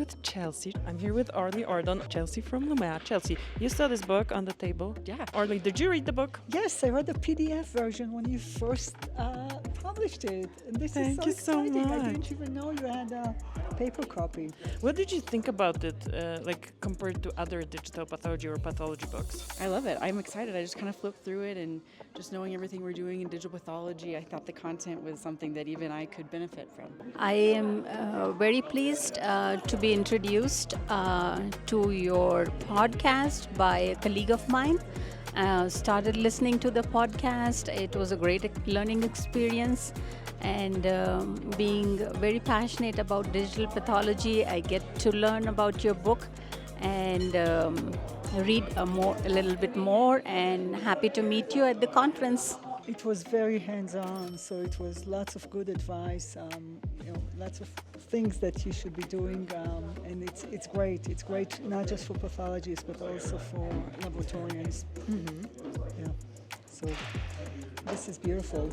with Chelsea. I'm here with Arlie Ardon. Chelsea from Lumea. Chelsea, you saw this book on the table. Yeah. Arlie, did you read the book? Yes, I read the PDF version when you first published it. And this Thank you is so so exciting. I much. didn't even know you had a paper copy. What did you think about it, like compared to other digital pathology or pathology books? I love it. I'm excited. I just kind of flipped through it and just knowing everything we're doing in digital pathology, I thought the content was something that even I could benefit from. I am very pleased to be introduced to your podcast by a colleague of mine. Started listening to the podcast. It was a great learning experience. And being very passionate about digital pathology, I get to learn about your book and read a little bit more, and happy to meet you at the conference. It was very hands-on, so it was lots of good advice, lots of things that you should be doing, and it's great. It's great not just for pathologists, but also for laboratorians. Mm-hmm. Yeah, so this is beautiful.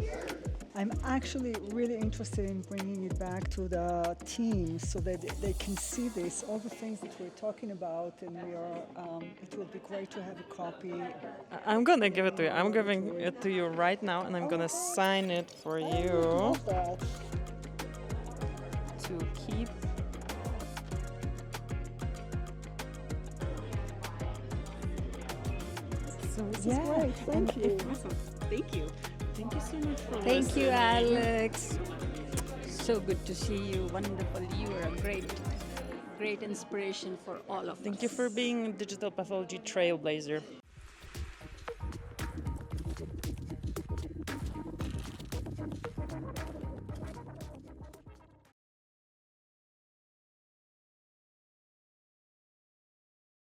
I'm actually really interested in bringing it back to the team so that they can see this, all the things that we're talking about, and it will be great to have a copy. I'm gonna give it to you. I'm giving it to you right now, and I'm gonna sign it for you Love that. to keep. So this is great. Thank you. Awesome. Thank you. Thank you so much for Thank you, listening. Alex. So good to see you. Wonderful. You are a great inspiration for all of us. Thank you for being a digital pathology trailblazer.